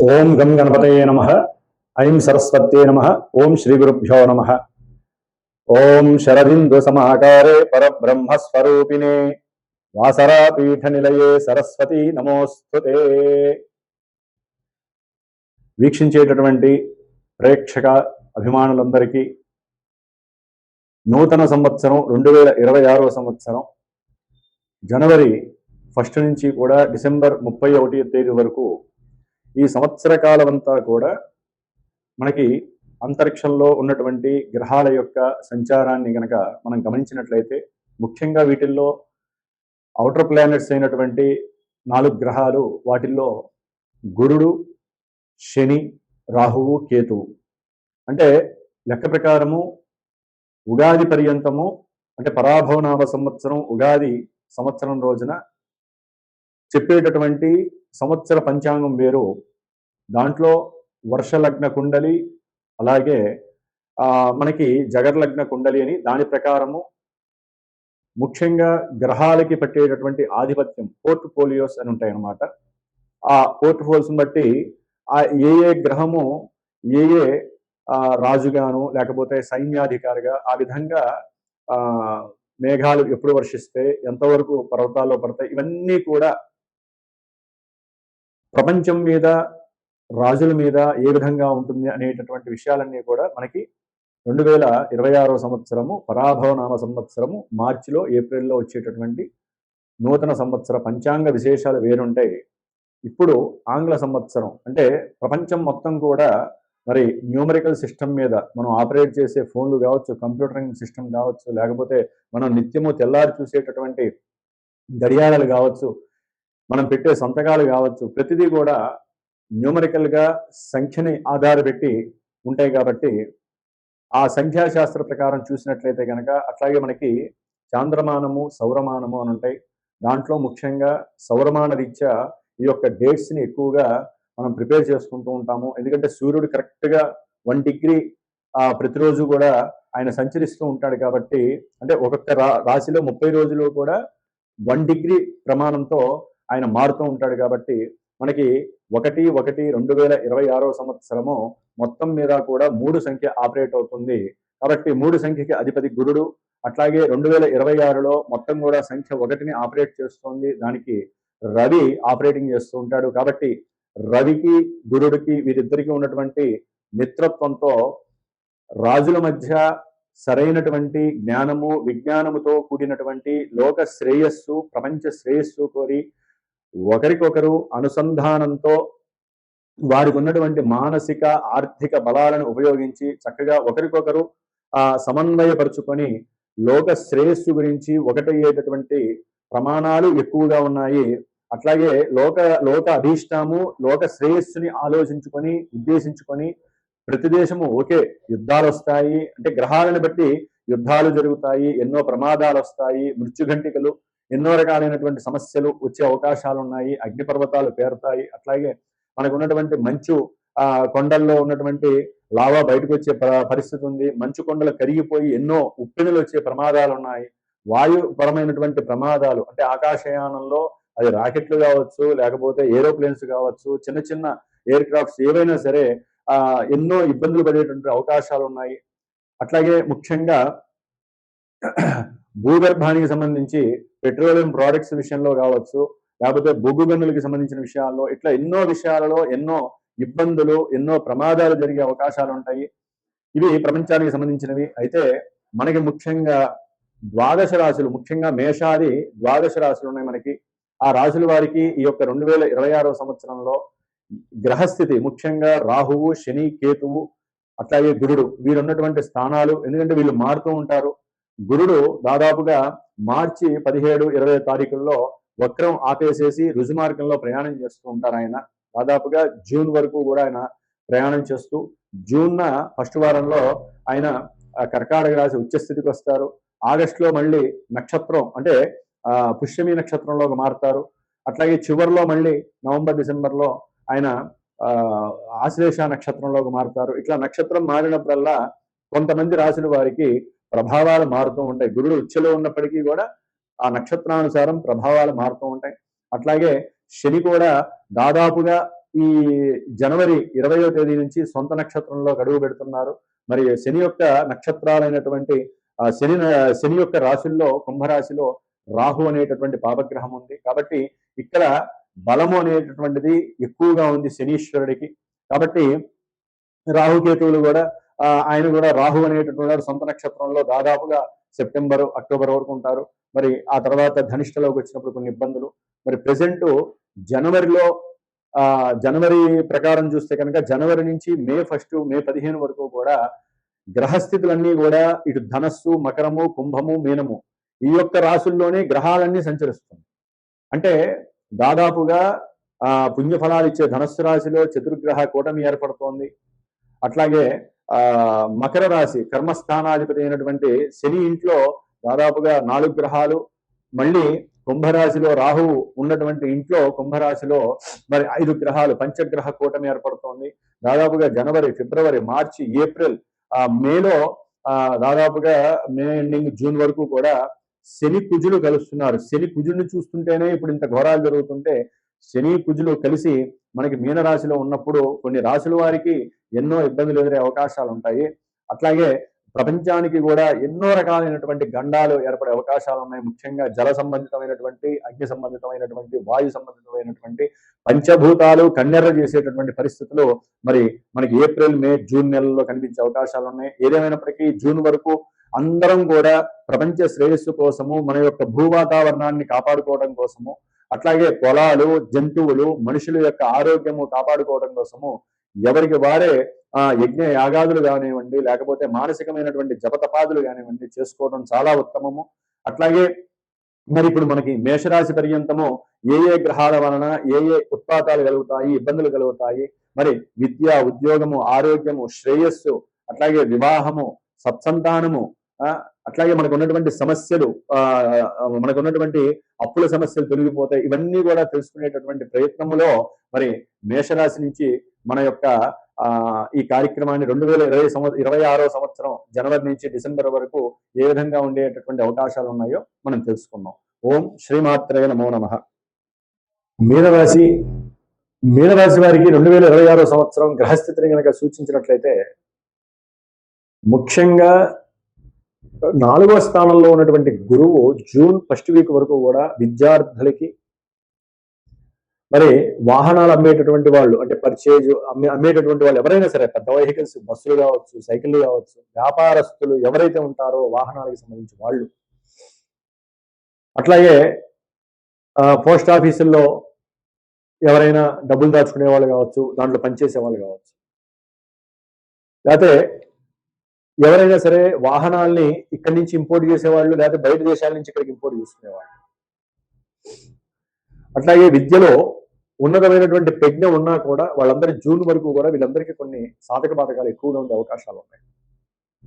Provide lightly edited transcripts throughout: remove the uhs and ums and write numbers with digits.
ఓం గం గణపతయే నమః. ఐం సరస్వత్యే నమః. ఓం శ్రీ గురుభ్యో నమః. ఓం శరదిందు సమాకారే పరబ్రహ్మస్వరూపిణే వాసరాపీఠ నిలయే సరస్వతి నమోస్తుతే. వీక్షించేటటువంటి ప్రేక్షక అభిమానులందరికీ నూతన సంవత్సరం 2026 సంవత్సరం జనవరి 1 నుంచి కూడా డిసెంబర్ 31వ తేదీ వరకు ఈ సంవత్సర కాలం అంతా కూడా మనకి అంతరిక్షంలో ఉన్నటువంటి గ్రహాల యొక్క సంచారాన్ని గనక మనం గమనించినట్లయితే ముఖ్యంగా వీటిల్లో ఔటర్ ప్లానెట్స్ అయినటువంటి 4 గ్రహాలు, వాటిల్లో గురుడు, శని, రాహువు, కేతువు. అంటే లెక్క ప్రకారము ఉగాది పర్యంతము, అంటే పరాభవనామ సంవత్సరం ఉగాది సంవత్సరం రోజున చెప్పేటటువంటి సంవత్సర పంచాంగం వేరు. దాంట్లో వర్షలగ్న కుండలి, అలాగే మనకి జగర్లగ్న కుండలి అని దాని ప్రకారము ముఖ్యంగా గ్రహాలకి పట్టేటటువంటి ఆధిపత్యం పోర్ట్ఫోలియోస్ అని ఉంటాయి అన్నమాట. ఆ పోర్ట్ఫోలియోస్ని బట్టి ఏ ఏ గ్రహము ఏ ఏ రాజుగాను లేకపోతే సైన్యాధికారిగా ఆ విధంగా మేఘాలు ఎప్పుడు వర్షిస్తే ఎంతవరకు పర్వతాల్లో పడతాయి, ఇవన్నీ కూడా ప్రపంచం మీద రాజుల మీద ఏ విధంగా ఉంటుంది అనేటటువంటి విషయాలన్నీ కూడా మనకి 2026 సంవత్సరము పరాభవనామ సంవత్సరము మార్చిలో ఏప్రిల్లో వచ్చేటటువంటి నూతన సంవత్సర పంచాంగ విశేషాలు వేరుంటాయి. ఇప్పుడు ఆంగ్ల సంవత్సరం అంటే ప్రపంచం మొత్తం కూడా మరి న్యూమరికల్ సిస్టమ్ మీద మనం ఆపరేట్ చేసే ఫోన్లు కావచ్చు, కంప్యూటరింగ్ సిస్టమ్ కావచ్చు, లేకపోతే మనం నిత్యము తెల్లారి చూసేటటువంటి గడియారాలు కావచ్చు, మనం పెట్టే సంతకాలు కావచ్చు, ప్రతిదీ కూడా న్యూమరికల్గా సంఖ్యని ఆధారపెట్టి ఉంటాయి. కాబట్టి ఆ సంఖ్యాశాస్త్ర ప్రకారం చూసినట్లయితే కనుక అట్లాగే మనకి చాంద్రమానము, సౌరమానము అని ఉంటాయి. దాంట్లో ముఖ్యంగా సౌరమాన రీత్యా ఈ యొక్క డేట్స్ని ఎక్కువగా మనం ప్రిపేర్ చేసుకుంటూ ఉంటాము. ఎందుకంటే సూర్యుడు కరెక్ట్గా 1 డిగ్రీ ప్రతిరోజు కూడా ఆయన సంచరిస్తూ ఉంటాడు. కాబట్టి అంటే ఒక్కొక్క రాశిలో 30 రోజులు కూడా 1 డిగ్రీ ప్రమాణంతో ఆయన మారుతూ ఉంటాడు. కాబట్టి మనకి 1/1/2026 సంవత్సరము మొత్తం మీద కూడా 3 సంఖ్య ఆపరేట్ అవుతుంది. కాబట్టి 3 సంఖ్యకి అధిపతి గురుడు. అట్లాగే 2026లో మొత్తం కూడా సంఖ్య 1ని ఆపరేట్ చేస్తుంది. దానికి రవి ఆపరేటింగ్ చేస్తూ ఉంటాడు. కాబట్టి రవికి గురుడికి వీరిద్దరికీ ఉన్నటువంటి మిత్రత్వంతో రాజుల మధ్య సరైనటువంటి జ్ఞానము, విజ్ఞానముతో కూడినటువంటి లోక శ్రేయస్సు, ప్రపంచ శ్రేయస్సు కోరి ఒకరికొకరు అనుసంధానంతో వారికి ఉన్నటువంటి మానసిక ఆర్థిక బలాలను ఉపయోగించి చక్కగా ఒకరికొకరు సమన్వయపరుచుకొని లోక శ్రేయస్సు గురించి ఒకటయ్యేటటువంటి ప్రమాణాలు ఎక్కువగా ఉన్నాయి. అట్లాగే లోక అభీష్టము, లోక శ్రేయస్సుని ఆలోచించుకొని ఉద్దేశించుకొని ప్రతి దేశము ఓకే యుద్ధాలు వస్తాయి అంటే గ్రహాలను బట్టి యుద్ధాలు జరుగుతాయి, ఎన్నో ప్రమాదాలు వస్తాయి, మృత్యుఘంటికలు, ఎన్నో రకాలైనటువంటి సమస్యలు వచ్చే అవకాశాలు ఉన్నాయి, అగ్నిపర్వతాలు పేరుతాయి. అట్లాగే మనకు ఉన్నటువంటి మంచు కొండల్లో ఉన్నటువంటి లావా బయటకు వచ్చే పరిస్థితి ఉంది. మంచు కొండలు కరిగిపోయి ఎన్నో ఉప్పెనులు వచ్చే ప్రమాదాలు ఉన్నాయి. వాయుపరమైనటువంటి ప్రమాదాలు అంటే ఆకాశయానంలో అది రాకెట్లు కావచ్చు, లేకపోతే ఏరోప్లేన్స్ కావచ్చు, చిన్న చిన్న ఎయిర్ క్రాఫ్ట్స్ ఏవైనా సరే ఎన్నో ఇబ్బందులు పడేటువంటి అవకాశాలు ఉన్నాయి. అట్లాగే ముఖ్యంగా భూగర్భానికి సంబంధించి పెట్రోలియం ప్రోడక్ట్స్ విషయంలో కావచ్చు, లేకపోతే బొగ్గు గనులకి సంబంధించిన విషయాల్లో ఇట్లా ఎన్నో విషయాలలో ఎన్నో ఇబ్బందులు, ఎన్నో ప్రమాదాలు జరిగే అవకాశాలు ఉంటాయి. ఇవి ప్రపంచానికి సంబంధించినవి. అయితే మనకి ముఖ్యంగా 12 రాశులు, ముఖ్యంగా మేషాది 12 రాశులు ఉన్నాయి మనకి. ఆ రాశుల వారికి ఈ యొక్క 2026 సంవత్సరంలో గ్రహస్థితి ముఖ్యంగా రాహువు, శని, కేతువు, అట్లాగే గురుడు వీరున్నటువంటి స్థానాలు. ఎందుకంటే వీళ్ళు మారుతూ ఉంటారు. గురుడు దాదాపుగా మార్చి 17-20 తారీఖుల్లో వక్రం ఆపేసేసి రుజుమార్గంలో ప్రయాణం చేస్తూ ఉంటారు. ఆయన దాదాపుగా జూన్ వరకు కూడా ఆయన ప్రయాణం చేస్తూ జూన్న ఫస్ట్ వారంలో ఆయన కర్కాటక రాశి ఉచ్చస్థితికి వస్తారు. ఆగస్టులో మళ్ళీ నక్షత్రం అంటే పుష్యమి నక్షత్రంలోకి మారుతారు. అట్లాగే చివరిలో మళ్ళీ నవంబర్ డిసెంబర్లో ఆయన ఆశ్లేష నక్షత్రంలోకి మారుతారు. ఇట్లా నక్షత్రం మారినప్పుడల్లా కొంతమంది రాశుల వారికి ప్రభావాలు మారుతూ ఉంటాయి. గురుడు ఉచ్చలో ఉన్నప్పటికీ కూడా ఆ నక్షత్రానుసారం ప్రభావాలు మారుతూ ఉంటాయి. అట్లాగే శని కూడా దాదాపుగా ఈ జనవరి 20వ తేదీ నుంచి సొంత నక్షత్రంలో గడువు పెడుతున్నారు. మరి శని యొక్క నక్షత్రాలైనటువంటి శని యొక్క రాశుల్లో కుంభరాశిలో రాహు అనేటటువంటి పాపగ్రహం ఉంది. కాబట్టి ఇక్కడ బలము అనేటటువంటిది ఎక్కువగా ఉంది శనీశ్వరుడికి. కాబట్టి రాహుకేతువులు కూడా ఆయన కూడా రాహు అనేటటువంటి సొంత నక్షత్రంలో దాదాపుగా సెప్టెంబర్, అక్టోబర్ వరకు ఉంటారు. మరి ఆ తర్వాత ధనిష్టలోకి వచ్చినప్పుడు కొన్ని ఇబ్బందులు. మరి ప్రెసెంట్ జనవరిలో జనవరి ప్రకారం చూస్తే కనుక జనవరి నుంచి మే 1, మే 15 వరకు కూడా గ్రహస్థితులన్నీ కూడా ఇటు ధనస్సు, మకరము, కుంభము, మీనము ఈ యొక్క రాశుల్లోనే గ్రహాలన్నీ సంచరిస్తుంది. అంటే దాదాపుగా పుణ్యఫలాలు ఇచ్చే ధనస్సు రాశిలో చతుర్గ్రహ కూటమి ఏర్పడుతోంది. అట్లాగే మకర రాశి కర్మస్థానాధిపతి అయినటువంటి శని ఇంట్లో దాదాపుగా 4 గ్రహాలు, మళ్ళీ కుంభరాశిలో రాహువు ఉన్నటువంటి ఇంట్లో కుంభరాశిలో మరి 5 గ్రహాలు పంచగ్రహ కూటమి ఏర్పడుతోంది. దాదాపుగా జనవరి, ఫిబ్రవరి, మార్చి, ఏప్రిల్, మేలో దాదాపుగా మే ఎండింగ్, జూన్ వరకు కూడా శని కుజులు కలుస్తున్నారు. శని కుజుడిని చూస్తుంటేనే ఇప్పుడు ఇంత ఘోరాలు జరుగుతుంటే శని కుజులు కలిసి మనకి మీనరాశిలో ఉన్నప్పుడు కొన్ని రాశుల వారికి ఎన్నో ఇబ్బందులు ఎదురే అవకాశాలు ఉంటాయి. అట్లాగే ప్రపంచానికి కూడా ఎన్నో రకాలైనటువంటి గండాలు ఏర్పడే అవకాశాలు ఉన్నాయి. ముఖ్యంగా జల సంబంధితమైనటువంటి, అగ్ని సంబంధితమైనటువంటి, వాయు సంబంధితమైనటువంటి పంచభూతాలు కన్నెర్ర చేసేటటువంటి పరిస్థితులు మరి మనకి ఏప్రిల్, మే, జూన్ నెలల్లో కనిపించే అవకాశాలు ఉన్నాయి. ఏదేమైనప్పటికీ జూన్ వరకు అందరం కూడా ప్రపంచ శ్రేయస్సు కోసము, మన యొక్క భూ వాతావరణాన్ని కాపాడుకోవడం కోసము, అట్లాగే పొలాలు, జంతువులు, మనుషుల యొక్క ఆరోగ్యము కాపాడుకోవడం కోసము ఎవరికి వారే యజ్ఞ యాగాదులు కానివ్వండి, లేకపోతే మానసికమైనటువంటి జపతపాదులు కానివ్వండి చేసుకోవడం చాలా ఉత్తమము. అట్లాగే మరి ఇప్పుడు మనకి మేషరాశి పర్యంతము ఏ గ్రహాల వలన ఏ ఉత్పాతాలు కలుగుతాయి, ఇబ్బందులు కలుగుతాయి, మరి విద్య, ఉద్యోగము, ఆరోగ్యము, శ్రేయస్సు, అట్లాగే వివాహము, సత్సంతానము, అట్లాగే మనకు ఉన్నటువంటి సమస్యలు, మనకు ఉన్నటువంటి అప్పుల సమస్యలు తొలగిపోతాయి. ఇవన్నీ కూడా తెలుసుకునేటటువంటి ప్రయత్నములో మరి మేషరాశి నుంచి మన యొక్క ఈ కార్యక్రమాన్ని 2026వ సంవత్సరం జనవరి నుంచి డిసెంబర్ వరకు ఏ విధంగా ఉండేటటువంటి అవకాశాలు ఉన్నాయో మనం తెలుసుకున్నాం. ఓం శ్రీమాత్రే నమో నమః. మీనరాశి వారికి 2026వ సంవత్సరం గ్రహస్థితిని కనుక సూచించినట్లయితే ముఖ్యంగా 4వ స్థానంలో ఉన్నటువంటి గురువు జూన్ 1st వీక్ వరకు కూడా విద్యార్థులకి, మరి వాహనాలు అమ్మేటటువంటి వాళ్ళు అంటే పర్చేజ్ అమ్మేటటువంటి వాళ్ళు ఎవరైనా సరే, పెద్ద వెహికల్స్, బస్సులు కావచ్చు, సైకిళ్ళు కావచ్చు, వ్యాపారస్తులు ఎవరైతే ఉంటారో వాహనాలకు సంబంధించి వాళ్ళు, అట్లాగే పోస్ట్ ఆఫీసుల్లో ఎవరైనా డబ్బులు దాచుకునే వాళ్ళు కావచ్చు, దాంట్లో పనిచేసే వాళ్ళు కావచ్చు, లేకపోతే ఎవరైనా సరే వాహనాల్ని ఇక్కడి నుంచి ఇంపోర్ట్ చేసేవాళ్ళు, లేకపోతే బయట దేశాల నుంచి ఇక్కడికి ఇంపోర్ట్ చేసుకునేవాళ్ళు, అట్లాగే విద్యలో ఉన్నతమైనటువంటి ప్రజ్ఞ ఉన్నా కూడా వాళ్ళందరి జూన్ వరకు కూడా వీళ్ళందరికీ కొన్ని సాధక బాధకాలు ఎక్కువగా ఉండే అవకాశాలు ఉన్నాయి.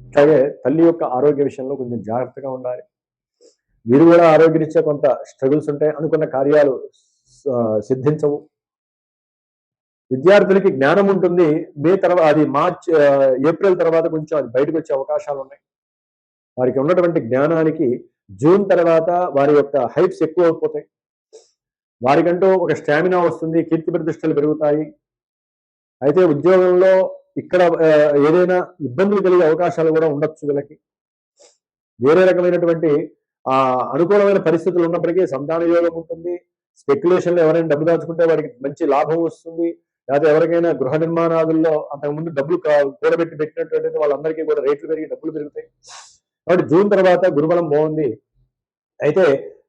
అట్లాగే తల్లి యొక్క ఆరోగ్య విషయంలో కొంచెం జాగ్రత్తగా ఉండాలి. వీరు కూడా ఆరోగ్యరీత్యా కొంత స్ట్రగుల్స్ ఉంటాయి, అనుకున్న కార్యాలు సిద్ధించవు. విద్యార్థులకి జ్ఞానం ఉంటుంది, మే తర్వాత అది ఏప్రిల్ తర్వాత కొంచెం అది బయటకు వచ్చే అవకాశాలు ఉన్నాయి. వారికి ఉన్నటువంటి జ్ఞానానికి జూన్ తర్వాత వారి యొక్క హైప్స్ ఎక్కువ అయిపోతాయి. వారికంటూ ఒక స్టామినా వస్తుంది, కీర్తి ప్రతిష్టలు పెరుగుతాయి. అయితే ఉద్యోగంలో ఇక్కడ ఏదైనా ఇబ్బందులు కలిగే అవకాశాలు కూడా ఉండొచ్చు. వీళ్ళకి వేరే రకమైనటువంటి అనుకూలమైన పరిస్థితులు ఉన్నప్పటికీ సంతాన యోగం ఉంటుంది. స్పెక్యులేషన్లో ఎవరైనా డబ్బు దాచుకుంటే వారికి మంచి లాభం వస్తుంది. లేకపోతే ఎవరికైనా గృహ నిర్మాణాదుల్లో అంతకుముందు డబ్బులు కూడబెట్టి పెట్టినట్లయితే వాళ్ళందరికీ కూడా రేట్లు పెరిగి డబ్బులు పెరుగుతాయి. కాబట్టి జూన్ తర్వాత గురుబలం బాగుంది. అయితే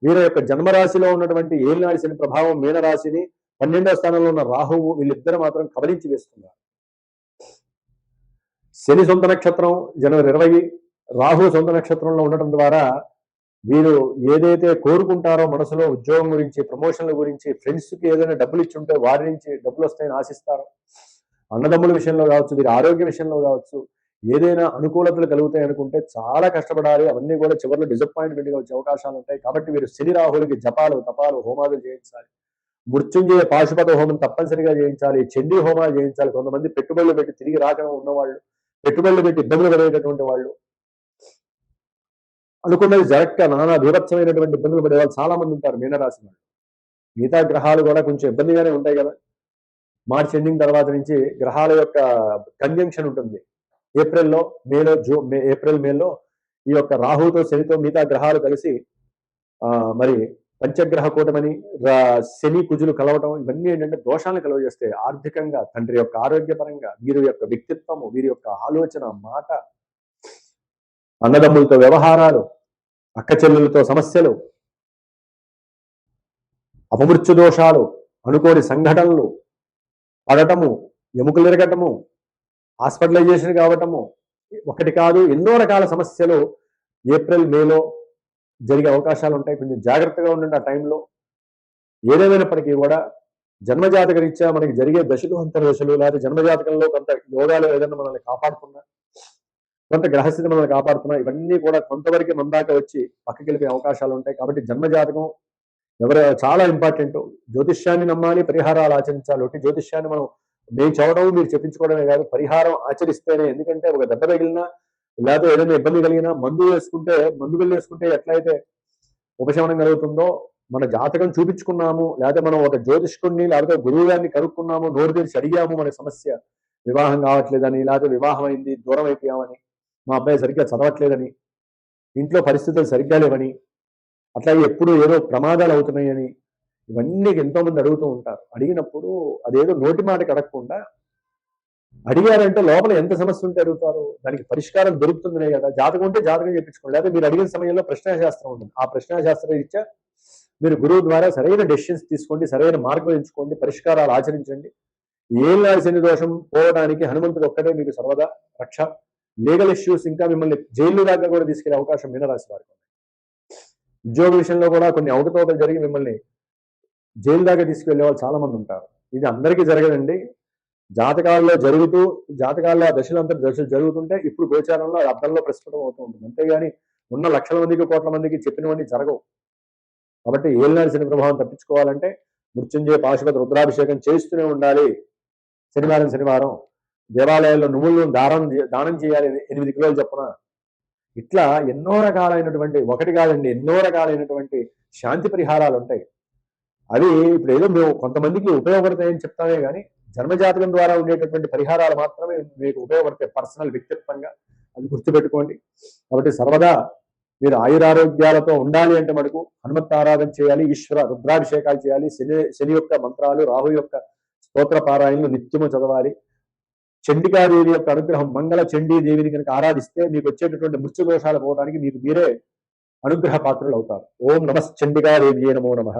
వీరి యొక్క జన్మరాశిలో ఉన్నటువంటి ఏలినాటి శని ప్రభావం మీనరాశిని, 12వ స్థానంలో ఉన్న రాహువు వీళ్ళిద్దరు మాత్రం కబలించి వేస్తున్నారు. శని సొంత నక్షత్రం జనవరి 20, రాహు సొంత నక్షత్రంలో ఉండటం ద్వారా వీరు ఏదైతే కోరుకుంటారో మనసులో ఉద్యోగం గురించి, ప్రమోషన్ల గురించి, ఫ్రెండ్స్కి ఏదైనా డబ్బులు ఇచ్చి ఉంటే వారి నుంచి డబ్బులు వస్తాయని ఆశిస్తారు. అన్నదమ్ముల విషయంలో కావచ్చు, వీరి ఆరోగ్య విషయంలో కావచ్చు, ఏదైనా అనుకూలతలు కలుగుతాయి అనుకుంటే చాలా కష్టపడాలి. అవన్నీ కూడా చివరిలో డిసప్పాయింట్మెంట్గా వచ్చే అవకాశాలు ఉంటాయి. కాబట్టి వీరు శని రాహులకి జపాలు, తపాలు, హోమాదులు చేయించాలి. మృత్యుంజయ పాశుపత హోమం తప్పనిసరిగా చేయించాలి. చండీ హోమాలు చేయించాలి. కొంతమంది పెట్టుబడులు పెట్టి తిరిగి రాకుండా ఉన్నవాళ్ళు, పెట్టుబడులు పెట్టి ఇబ్బందులు పడేటటువంటి వాళ్ళు, అనుకున్నది జరక్క నానా బీభత్సమైనటువంటి ఇబ్బందులు పడే వాళ్ళు చాలా మంది ఉంటారు మీనరాశి వాళ్ళు. మిగతా గ్రహాలు కూడా కొంచెం ఇబ్బందిగానే ఉంటాయి కదా. మార్చ్ ఎండింగ్ తర్వాత నుంచి గ్రహాల యొక్క కంజంక్షన్ ఉంటుంది. ఏప్రిల్ మేలో ఈ యొక్క రాహుతో శనితో మిగతా గ్రహాలు కలిసి మరి పంచగ్రహ కూటమని శని కుజులు కలవటం ఇవన్నీ ఏంటంటే దోషాలను కలుగజేస్తాయి. ఆర్థికంగా, తండ్రి యొక్క ఆరోగ్యపరంగా, వీరి యొక్క వ్యక్తిత్వము, వీరి యొక్క ఆలోచన, మాట, అన్నదమ్ములతో వ్యవహారాలు, అక్క చెల్లెలతో సమస్యలు, అపమృత్యు దోషాలు, అనుకోని సంఘటనలు పడటము, ఎముకలు ఎరగటము, హాస్పిటలైజేషన్ కావటము, ఒకటి కాదు ఎన్నో రకాల సమస్యలు ఏప్రిల్ మేలో జరిగే అవకాశాలు ఉంటాయి. కొంచెం జాగ్రత్తగా ఉండండి ఆ టైంలో. ఏదేమైనప్పటికీ కూడా జన్మజాతక రీత్యా మనకి జరిగే దశలు, అంతర్దశలు, లేదా జన్మజాతకంలో కొంత యోగాలు ఏదైనా మనల్ని కాపాడుతున్నా, కొంత గ్రహస్థితి మనల్ని కాపాడుతున్నా, ఇవన్నీ కూడా కొంతవరకు మన దాకా వచ్చి పక్కకి వెళ్ళిపోయే అవకాశాలు ఉంటాయి. కాబట్టి జన్మజాతకం చాలా ఇంపార్టెంట్. జ్యోతిష్యాన్ని నమ్మాలి, పరిహారాలు ఆచరించాలి. ఒకటి జ్యోతిష్యాన్ని మనం మేము చదవడం, మీరు చెప్పించుకోవడమే కాదు, పరిహారం ఆచరిస్తేనే. ఎందుకంటే ఒక దెబ్బ తగిలినా, లేకపోతే ఏదైనా ఇబ్బంది కలిగినా మందు వేసుకుంటే ఎట్లయితే ఉపశమనం కలుగుతుందో, మన జాతకం చూపించుకున్నాము, లేకపోతే మనం ఒక జ్యోతిష్కుడిని లేకపోతే గురువు గారిని కనుక్కున్నాము, నోరు తెరిచి అడిగాము మన సమస్య, వివాహం కావట్లేదని, లేకపోతే వివాహం అయింది దూరం అయిపోయామని, మా అబ్బాయి సరిగ్గా చదవట్లేదని, ఇంట్లో పరిస్థితులు సరిగ్గా లేవని, అట్లాగే ఎప్పుడు ఏదో ప్రమాదాలు అవుతున్నాయని, ఇవన్నీ ఎంతో మంది అడుగుతూ ఉంటారు. అడిగినప్పుడు అదేదో నోటి మాటకి అడగకుండా అడిగారంటే లోపల ఎంత సమస్య ఉంటే అడుగుతారు, దానికి పరిష్కారం దొరుకుతుందనే కదా. జాతకం ఉంటే జాతకం చెప్పించుకోండి, లేకపోతే మీరు అడిగిన సమయంలో ప్రశ్నాశాస్త్రం ఉంటుంది. ఆ ప్రశ్నాశాస్త్ర రీత్యా మీరు గురువు ద్వారా సరైన డెసిషన్స్ తీసుకోండి, సరైన మార్గం ఎంచుకోండి, పరిష్కారాలు ఆచరించండి. ఏళ్ళనాటి శని దోషం పోవడానికి హనుమంతుడు ఒక్కటే మీకు సర్వదా రక్ష. లీగల్ ఇష్యూస్ ఇంకా మిమ్మల్ని జైలు దాకా కూడా తీసుకెళ్లే అవకాశం మీనరాశి వారికి. ఉద్యోగ విషయంలో కూడా కొన్ని అవకతవకలు జరిగి మిమ్మల్ని జైలు దాకా తీసుకెళ్లే వాళ్ళు చాలా మంది ఉంటారు. ఇది అందరికీ జరగదండి. జాతకాల్లో ఆ దశలు జరుగుతుంటే ఇప్పుడు గోచారంలో అర్థంలో ప్రస్ఫుటం అవుతూ ఉంటుంది. అంతేగాని ఉన్న లక్షల మందికి, కోట్ల మందికి చెప్పినవన్నీ జరగవు. కాబట్టి ఏలినాటి శని ప్రభావం తప్పించుకోవాలంటే మృత్యుంజయ పాశుపత రుద్రాభిషేకం చేస్తూనే ఉండాలి. శనివారం దేవాలయాల్లో నువ్వులను దానం చేయాలి 8 కిలోలు చొప్పున. ఇట్లా ఎన్నో రకాలైనటువంటి, ఒకటి కాదండి, ఎన్నో రకాలైనటువంటి శాంతి పరిహారాలు ఉంటాయి. అవి ఇప్పుడు ఏదో మేము కొంతమందికి ఉపయోగపడతాయని చెప్తామే కానీ జన్మజాతకం ద్వారా ఉండేటటువంటి పరిహారాలు మాత్రమే మీకు ఉపయోగపడతాయి పర్సనల్, వ్యక్తిత్వంగా. అది గుర్తుపెట్టుకోండి. కాబట్టి సర్వదా మీరు ఆయురారోగ్యాలతో ఉండాలి అంటే మనకు హనుమత్ ఆరాధన చేయాలి, ఈశ్వర రుద్రాభిషేకాలు చేయాలి, శని యొక్క మంత్రాలు, రాహు యొక్క స్తోత్ర పారాయణలు నిత్యము చదవాలి. చండికాదేవి యొక్క అనుగ్రహం, మంగళ చండీ దేవిని కనుక ఆరాధిస్తే మీకు వచ్చేటటువంటి మృత్యు దోషాలు పోవడానికి మీకు మీరే అనుగ్రహ పాత్రలు అవుతారు. ఓం నమః చండికాదేవి నమో నమః.